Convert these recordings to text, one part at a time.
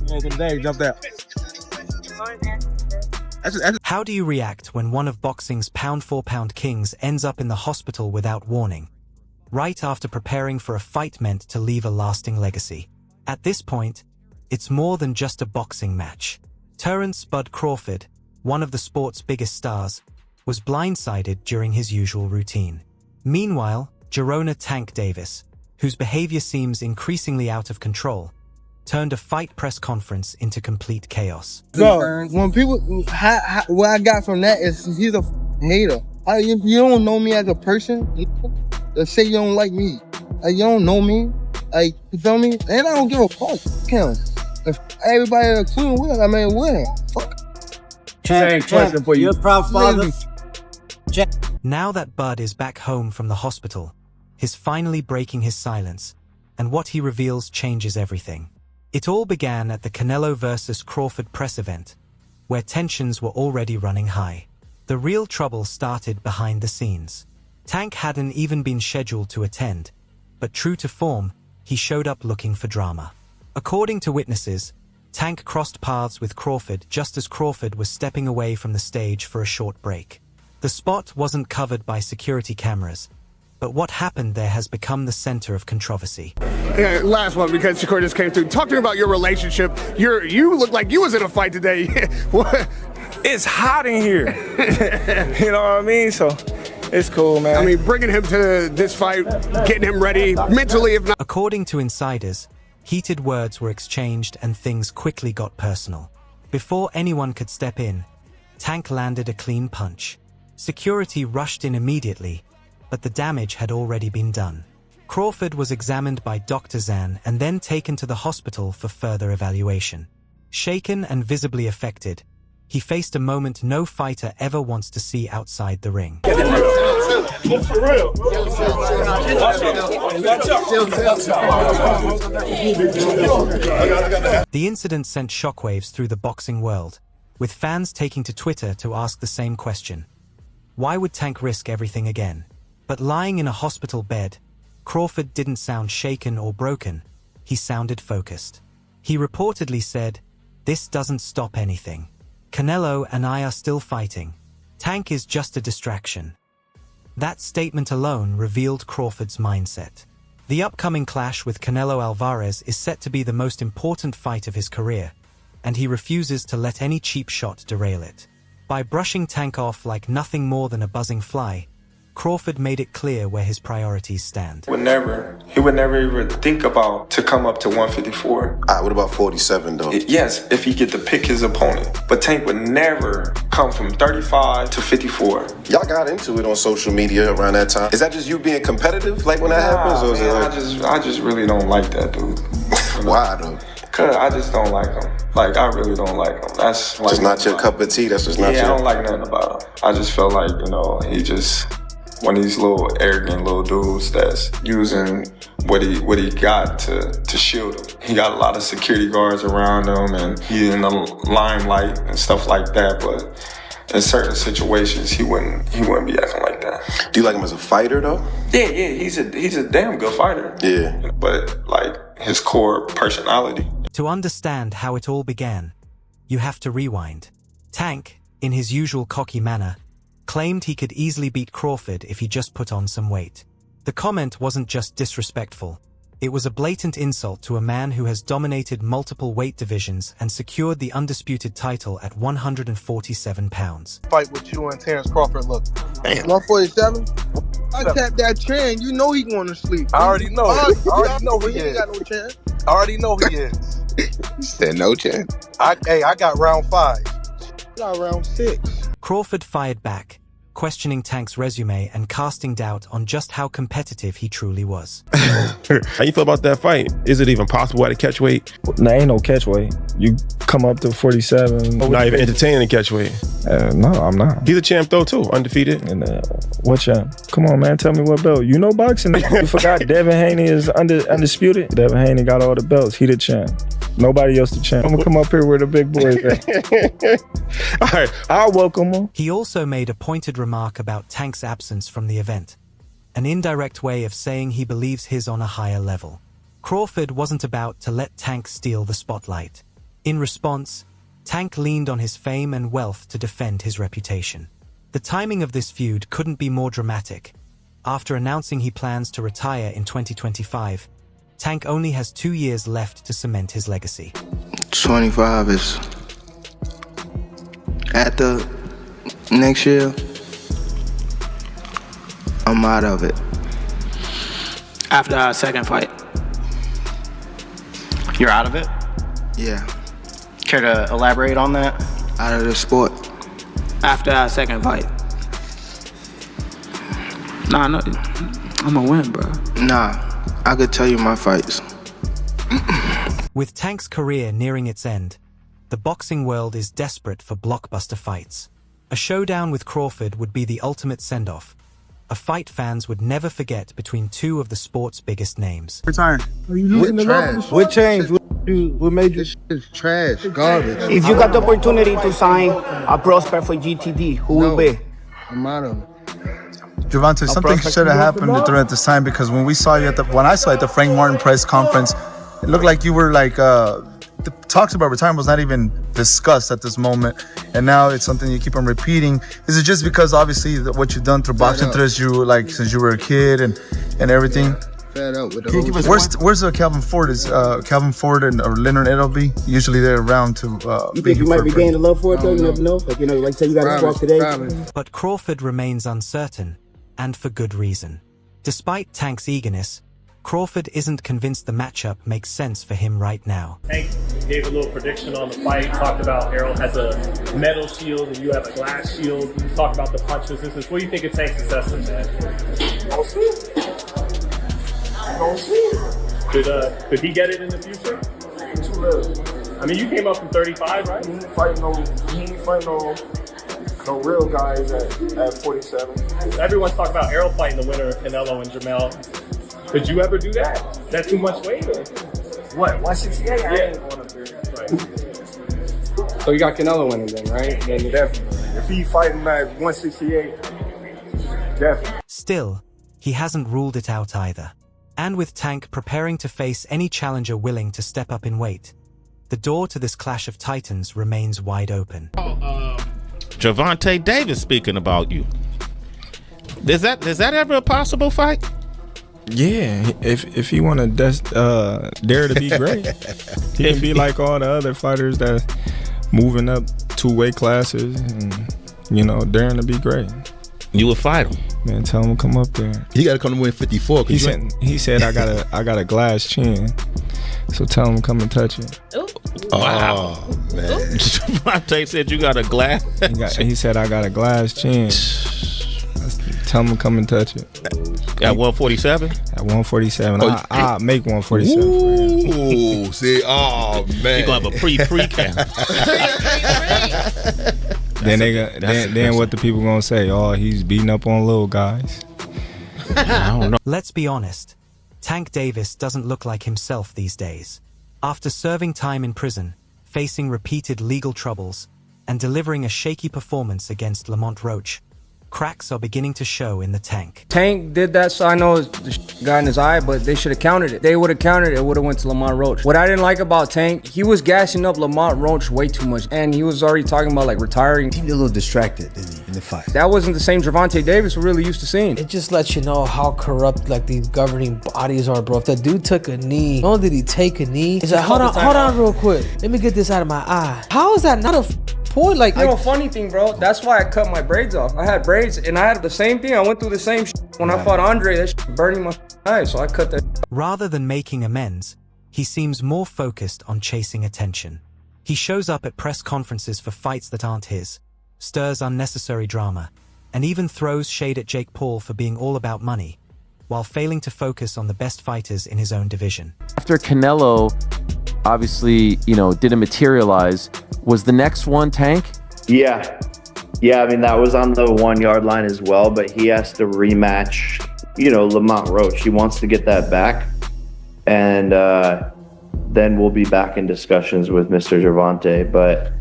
Dang, jumped out. How do you react when one of boxing's pound-for-pound kings ends up in the hospital without warning, right after preparing for a fight meant to leave a lasting legacy? At this point, it's more than just a boxing match. Terence "Bud" Crawford, one of the sport's biggest stars, was blindsided during his usual routine. Meanwhile, Gerona Tank Davis, whose behavior seems increasingly out of control, turned a fight press conference into complete chaos. So, when people, what I got from that is he's a hater. If you don't know me as a person, let's say you don't like me. You don't know me. You feel me? And I don't give a fuck. Him. If everybody that's clean with, I mean, with him. Fuck. Question for you. You're a proud father. Now that Bud is back home from the hospital, he's finally breaking his silence, and what he reveals changes everything. It all began at the Canelo vs. Crawford press event, where tensions were already running high. The real trouble started behind the scenes. Tank hadn't even been scheduled to attend, but true to form, he showed up looking for drama. According to witnesses, Tank crossed paths with Crawford just as Crawford was stepping away from the stage for a short break. The spot wasn't covered by security cameras, but what happened there has become the center of controversy. Yeah, last one, because Shakur just came through. Talk to me about your relationship. You look like you was in a fight today. What? It's hot in here. You know what I mean? So it's cool, man. I mean, bringing him to this fight, getting him ready mentally, if not. According to insiders, heated words were exchanged and things quickly got personal. Before anyone could step in, Tank landed a clean punch. Security rushed in immediately, but the damage had already been done. Crawford was examined by Dr. Zan and then taken to the hospital for further evaluation. Shaken and visibly affected, he faced a moment no fighter ever wants to see outside the ring. The incident sent shockwaves through the boxing world, with fans taking to Twitter to ask the same question. Why would Tank risk everything again? But lying in a hospital bed, Crawford didn't sound shaken or broken. He sounded focused. He reportedly said, "This doesn't stop anything. Canelo and I are still fighting. Tank is just a distraction." That statement alone revealed Crawford's mindset. The upcoming clash with Canelo Alvarez is set to be the most important fight of his career, and he refuses to let any cheap shot derail it. By brushing Tank off like nothing more than a buzzing fly, Crawford made it clear where his priorities stand. He would never even think about to come up to 154. What about 47 though? Yes, if he get to pick his opponent. But Tank would never come from 35 to 54. Y'all got into it on social media around that time. Is that just you being competitive, like when that happens? Or is it like... I just really don't like that dude. Why though? Cause I just don't like him. Like, I really don't like him. That's like, just not your cup of tea. That's just not your... Yeah, I don't like nothing about him. I just felt like, he just one of these little arrogant little dudes that's using what he got to shield him. He got a lot of security guards around him, and he in the limelight and stuff like that. But in certain situations, he wouldn't be acting like that. Do you like him as a fighter though? Yeah, he's a damn good fighter. Yeah, but like his core personality. To understand how it all began, you have to rewind. Tank, in his usual cocky manner, claimed he could easily beat Crawford if he just put on some weight. The comment wasn't just disrespectful. It was a blatant insult to a man who has dominated multiple weight divisions and secured the undisputed title at 147 pounds. Fight with you and Terence Crawford, look. 147? I tapped that trend, you know he going to sleep. I already know. I already know who he ain't is. got no chance. I already know who he is. You said no chance. I got round 5. Got round 6. Crawford fired back, questioning Tank's resume and casting doubt on just how competitive he truly was. How you feel about that fight? Is it even possible at a catch weight? Nah, ain't no catch weight. You come up to 47. Not even entertaining a catch weight. No, I'm not. He's a champ though too, undefeated. And what champ? Come on, man, tell me what belt. You know boxing. You forgot Devin Haney is undisputed. Devin Haney got all the belts. He the champ. Nobody else the champ. I'm gonna come up here where the big boys at. All right, I'll welcome him. He also made a pointed remark about Tank's absence from the event, an indirect way of saying he believes he's on a higher level. Crawford wasn't about to let Tank steal the spotlight. In response, Tank leaned on his fame and wealth to defend his reputation. The timing of this feud couldn't be more dramatic. After announcing he plans to retire in 2025, Tank only has 2 years left to cement his legacy. 25 is at the next year. I'm out of it. After our second fight. You're out of it? Yeah. Care to elaborate on that? Out of the sport. After our second fight. Nah, no, I'm gonna win, bro. Nah, I could tell you my fights. With Tank's career nearing its end, the boxing world is desperate for blockbuster fights. A showdown with Crawford would be the ultimate send-off, a fight fans would never forget between two of the sport's biggest names. Retiring. Are you losing the trash? What changed? What made you? It's trash, garbage. If you got the opportunity to sign a prospect for GTD, who will be? I'm out of it. Gervonta, something should have happened during this time, because when I saw you at the Frank Martin press conference, it looked like you were like the talks about retirement was not even discussed at this moment, and now it's something you keep on repeating. Is it just because obviously what you've done through boxing since you were a kid and everything? Fed up with the whole Where's Calvin Ford? Is Calvin Ford or Leonard Edelby? Usually they're around to. You think you might be gaining love for it though? You never know. Like say you got to walk today. But Crawford remains uncertain, and for good reason. Despite Tank's eagerness, Crawford isn't convinced the matchup makes sense for him right now. Tank gave a little prediction on the fight, talked about Errol has a metal shield and you have a glass shield. You talked about the punch resistance. What do you think of Tank's assessment, man? Don't see it. Don't see it. Could he get it in the future? Too little. I mean, you came up from 35, right? He ain't fighting no real guys at 47. Everyone's talking about Errol fighting the winner of Canelo and Jamel. Could you ever do that? Is that too much weight? Or? What, 168? Yeah. I ain't going up there. Right. So you got Canelo winning then, right? Then definitely. If he fighting at 168, definitely. Still, he hasn't ruled it out either. And with Tank preparing to face any challenger willing to step up in weight, the door to this clash of titans remains wide open. Gervonta Davis speaking about you. Is that ever a possible fight? Yeah, if he want to dare to be great, he can be like all the other fighters that moving up 2 weight classes and daring to be great. You would fight him, man. Tell him to come up there. He got to come to win 54. He said I got a glass chin, so tell him to come and touch it. Ooh. Wow, man. Gervonta said you got a glass. He said I got a glass chin. Tell him to come and touch it. At 147? At 147. I'll make 147 for him. Ooh, see, oh man. You're gonna have a pre-camp. Then what the people gonna say? Oh, he's beating up on little guys. I don't know. Let's be honest. Tank Davis doesn't look like himself these days. After serving time in prison, facing repeated legal troubles, and delivering a shaky performance against Lamont Roach, cracks are beginning to show in the Tank. Tank did that, so I know the guy in his eye, but they should have countered it. They would have countered it, would have went to Lamont Roach. What I didn't like about Tank, he was gassing up Lamont Roach way too much, and he was already talking about like retiring. He seemed a little distracted in the fight. That wasn't the same Gervonta Davis we're really used to seeing. It just lets you know how corrupt like these governing bodies are, bro. If that dude took a knee, not only did he take a knee, he's like, hold on real quick. Let me get this out of my eye. How is that not a point? Like, funny thing, bro, that's why I cut my braids off. I had braids and I had the same thing. I went through the same when I fought Andre. That burning my eyes, so I cut that. Rather than making amends, he seems more focused on chasing attention. He shows up at press conferences for fights that aren't his, stirs unnecessary drama, and even throws shade at Jake Paul for being all about money, while failing to focus on the best fighters in his own division. After Canelo, obviously, didn't materialize, was the next one Tank? Yeah, I mean, that was on the 1 yard line as well, but he has to rematch, Lamont Roach. He wants to get that back, and then we'll be back in discussions with Mr. Gervonta. But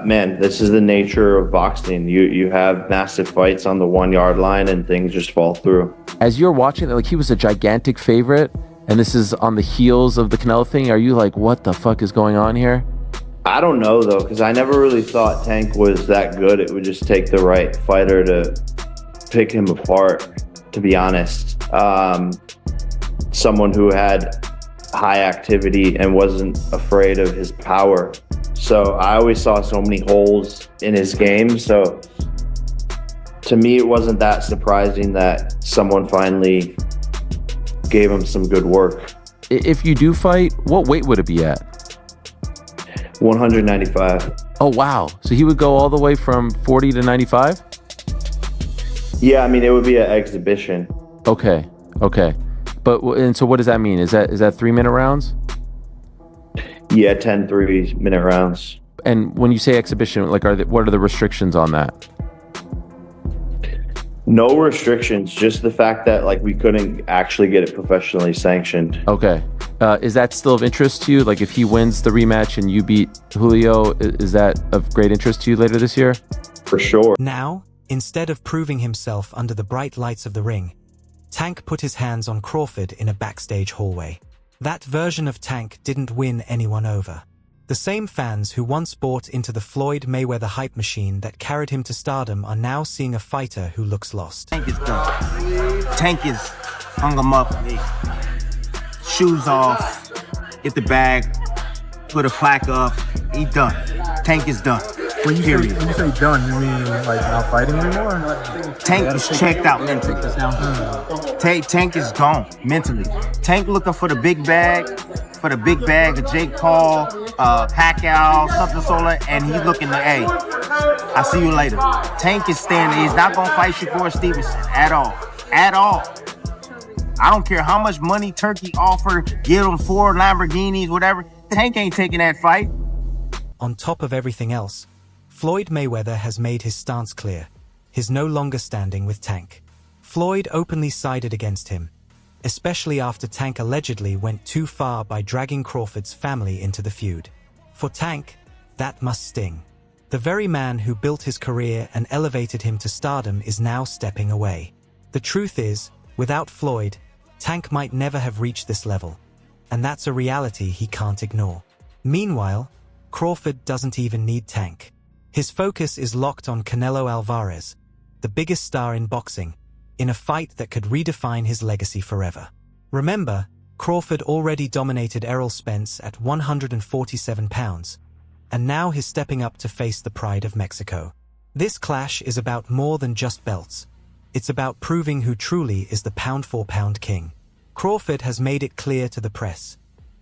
man, this is the nature of boxing. You have massive fights on the 1 yard line and things just fall through. As you're watching it, like he was a gigantic favorite, and this is on the heels of the Canelo thing, are you like, what the fuck is going on here? I don't know though, because I never really thought Tank was that good. It would just take the right fighter to pick him apart, to be honest. Someone who had high activity and wasn't afraid of his power. So I always saw so many holes in his game. So to me, it wasn't that surprising that someone finally gave him some good work. If you do fight, what weight would it be at? 195. Oh, wow. So he would go all the way from 40 to 95? Yeah, I mean, it would be an exhibition. Okay. But, and so what does that mean? Is that 3-minute rounds? Yeah, 10 3-minute rounds. And when you say exhibition, like, what are the restrictions on that? No restrictions, just the fact that like we couldn't actually get it professionally sanctioned. Okay. Is that still of interest to you? Like if he wins the rematch and you beat Julio, is that of great interest to you later this year? For sure. Now, instead of proving himself under the bright lights of the ring, Tank put his hands on Crawford in a backstage hallway. That version of Tank didn't win anyone over. The same fans who once bought into the Floyd Mayweather hype machine that carried him to stardom are now seeing a fighter who looks lost. Tank is done. Tank is hung him up, shoes off, get the bag, put a plaque up, he done. Tank is done. When you say done, you mean like not fighting anymore? Tank is checked out mentally. Tank is gone mentally. Tank looking for the big bag, of Jake Paul, Pacquiao, something sort of, and he's looking like, hey, I'll see you later. Tank is standing. He's not gonna fight Shakur Stevenson at all. I don't care how much money Turkey offered, give him 4 Lamborghinis, whatever. Tank ain't taking that fight. On top of everything else, Floyd Mayweather has made his stance clear. He's no longer standing with Tank. Floyd openly sided against him, especially after Tank allegedly went too far by dragging Crawford's family into the feud. For Tank, that must sting. The very man who built his career and elevated him to stardom is now stepping away. The truth is, without Floyd, Tank might never have reached this level, and that's a reality he can't ignore. Meanwhile, Crawford doesn't even need Tank. His focus is locked on Canelo Alvarez, the biggest star in boxing, in a fight that could redefine his legacy forever. Remember, Crawford already dominated Errol Spence at 147 pounds, and now he's stepping up to face the pride of Mexico. This clash is about more than just belts. It's about proving who truly is the pound-for-pound king. Crawford has made it clear to the press.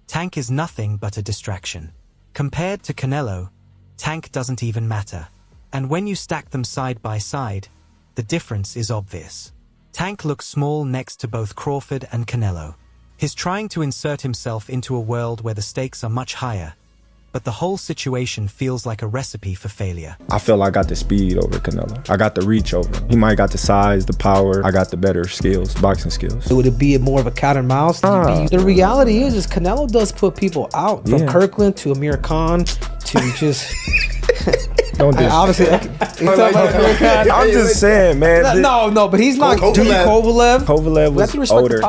Tank is nothing but a distraction. Compared to Canelo, Tank doesn't even matter. And when you stack them side by side, the difference is obvious. Tank looks small next to both Crawford and Canelo. He's trying to insert himself into a world where the stakes are much higher, but the whole situation feels like a recipe for failure. I feel I got the speed over Canelo. I got the reach over him. He might got the size, the power. I got the better skills, boxing skills. Would it be more of a cat and mouse? The reality is Canelo does put people out. From Kirkland to Amir Khan to just... Don't do obviously, I'm just saying, man. No, but he's not. Kovalev was older.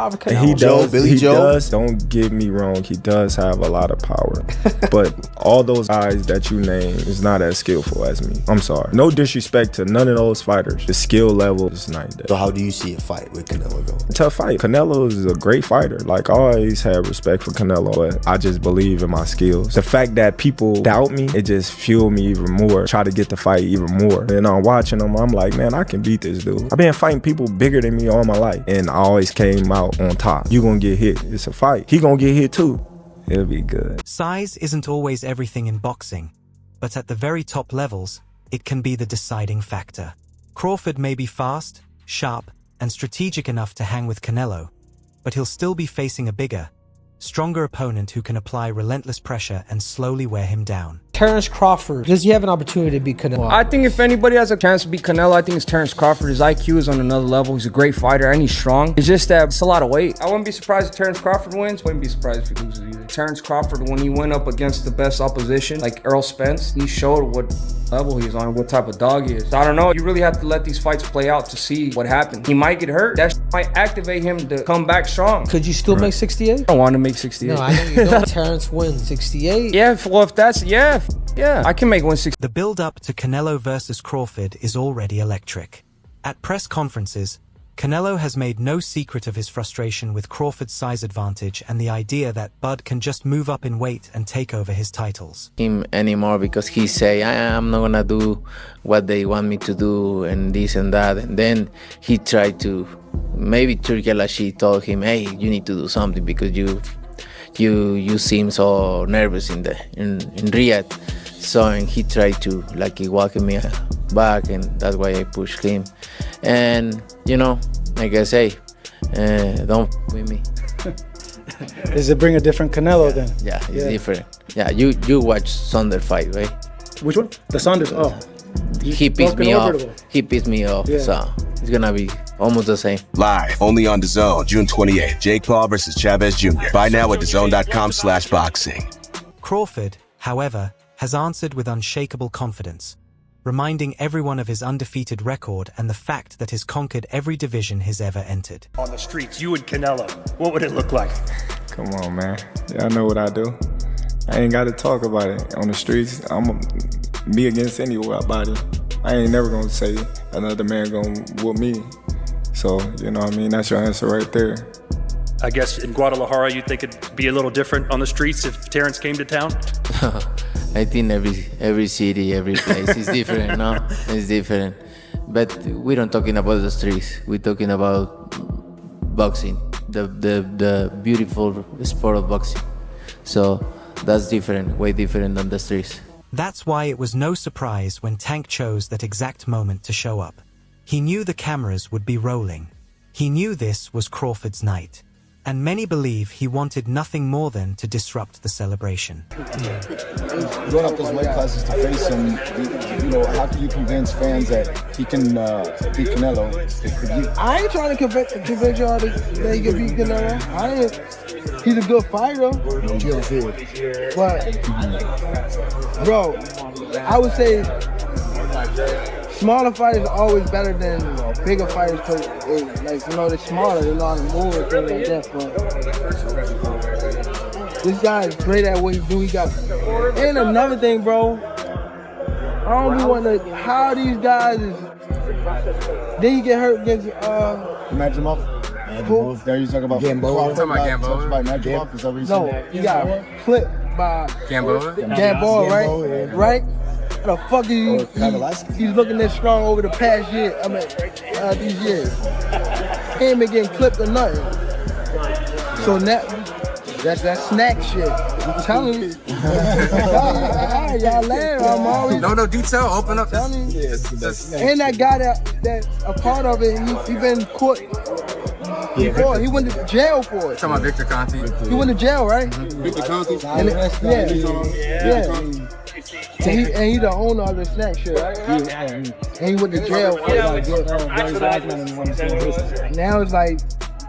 Billy Joe. Don't get me wrong. He does have a lot of power, but all those guys that you name is not as skillful as me. I'm sorry. No disrespect to none of those fighters. The skill level is not there. So how do you see a fight with Canelo going? Tough fight. Canelo is a great fighter. Like I always had respect for Canelo, but I just believe in my skills. The fact that people doubt me, it just fueled me even more. Try to get the fight even more. And I'm watching him, I'm like, man, I can beat this dude. I've been fighting people bigger than me all my life, and I always came out on top. You gonna get hit. It's a fight. He gonna get hit too. It'll be good. Size isn't always everything in boxing, but at the very top levels, it can be the deciding factor. Crawford may be fast, sharp, and strategic enough to hang with Canelo, but he'll still be facing a bigger, stronger opponent who can apply relentless pressure and slowly wear him down. Terence Crawford, does he have an opportunity to beat Canelo? I think if anybody has a chance to beat Canelo, I think it's Terence Crawford. His IQ is on another level. He's a great fighter and he's strong. It's just that it's a lot of weight. I wouldn't be surprised if Terence Crawford wins. Wouldn't be surprised if he loses either. Terence Crawford, when he went up against the best opposition, like Errol Spence, he showed what level he's on, what type of dog he is. So I don't know. You really have to let these fights play out to see what happens. He might get hurt. That might activate him to come back strong. Could you still make 68? I don't want to make 68. No, I know you don't. Terence wins 68. Yeah, well, if that's, yeah, I can make 160. The build-up to Canelo versus Crawford is already electric. At press conferences, Canelo has made no secret of his frustration with Crawford's size advantage and the idea that Bud can just move up in weight and take over his titles. Him anymore because he say I'm not gonna do what they want me to do and this and that, and then he tried to, maybe Turki Al-Ashi told him, hey, you need to do something because you seem so nervous in Riyadh. So and he tried to he walking me back, and that's why I pushed him. And like I say, don't with me. Does it bring a different Canelo then? Yeah, it's different. Yeah, you watch Saunders fight, right? Which one? The Saunders. Oh, he pissed me off. He pissed me off. Yeah. So it's gonna be almost the same. Live only on DAZN, June 28th. Jake Paul versus Chavez Jr. Buy now at DAZN.com/boxing. Crawford, however, has answered with unshakable confidence, reminding everyone of his undefeated record and the fact that he's conquered every division he's ever entered. On the streets, you and Canelo, what would it look like? Come on, man. Y'all know what I do. I ain't got to talk about it. On the streets, I'm me against anybody. I ain't never going to say another man going to whoop me. So, that's your answer right there. I guess in Guadalajara, you think it'd be a little different on the streets if Terence came to town? I think every city, every place is different, no? It's different. But we don't talking about the streets. We're talking about boxing, the beautiful sport of boxing. So that's different, way different than the streets. That's why it was no surprise when Tank chose that exact moment to show up. He knew the cameras would be rolling. He knew this was Crawford's night. And many believe he wanted nothing more than to disrupt the celebration. Going up those weight classes to face him, how can you convince fans that he can beat Canelo? I ain't trying to convince y'all that he can beat Canelo. He's a good fighter. But, bro, I would say smaller fighters are always better than bigger fighters because, they're smaller, they know how to move and things like that. But this guy is great at what he do. And another thing, bro, I don't be wanting to, how these guys is, then he get hurt against, Magimov? There you talk about Gamboa. No, he got clipped by Gamboa, right? Right? How the fuck is he's looking that strong over the past year? These years. He ain't been getting clipped or nothing. So that's that snack shit. I'm telling you. Y'all laugh. I'm always. No, detail. Open up. And that guy that a part of it, he been caught. Before. He went to jail for it. Talking about Victor Conte. He went to jail, right? Victor Conte? Yeah. And he the owner of the snack shit, right? Yeah. And he went to jail for it. Now it's like,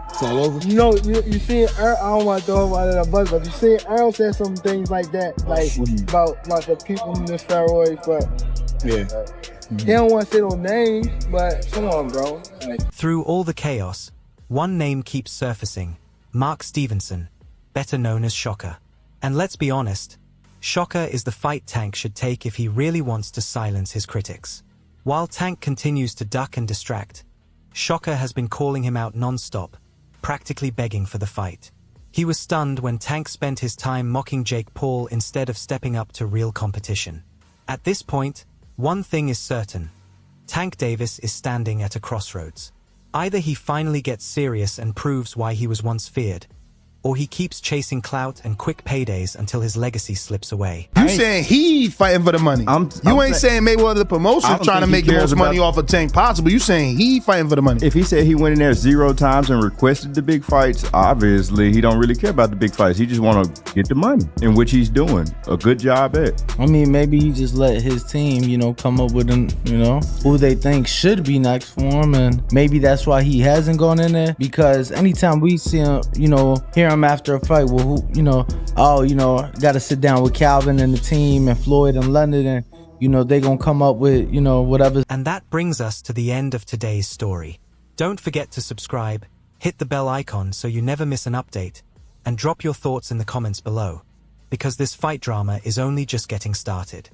it's all over. You see Earl, I don't want to throw him out of the bus, but you see Earl said some things like that, about the people in the steroids, but he don't want to say no names, but come on, bro. Through all the chaos, one name keeps surfacing, Mark Stevenson, better known as Shocker. And let's be honest, Shocker is the fight Tank should take if he really wants to silence his critics. While Tank continues to duck and distract, Shocker has been calling him out non-stop, practically begging for the fight. He was stunned when Tank spent his time mocking Jake Paul instead of stepping up to real competition. At this point, one thing is certain. Tank Davis is standing at a crossroads. Either he finally gets serious and proves why he was once feared, or he keeps chasing clout and quick paydays until his legacy slips away. You saying he fighting for the money. You ain't saying Mayweather the promotion trying to make the most money off of Tank possible. You saying he fighting for the money. If he said he went in there 0 times and requested the big fights, obviously he don't really care about the big fights. He just want to get the money, in which he's doing a good job at. I mean, maybe he just let his team, come up with who they think should be next for him, and maybe that's why he hasn't gone in there, because anytime we see him, hear him after a fight, well, who, got to sit down with Calvin and the team and Floyd and London, and you know, they gonna come up with, you know, whatever. And that brings us to the end of today's story. Don't forget to subscribe, hit the bell icon so you never miss an update, and drop your thoughts in the comments below, because this fight drama is only just getting started.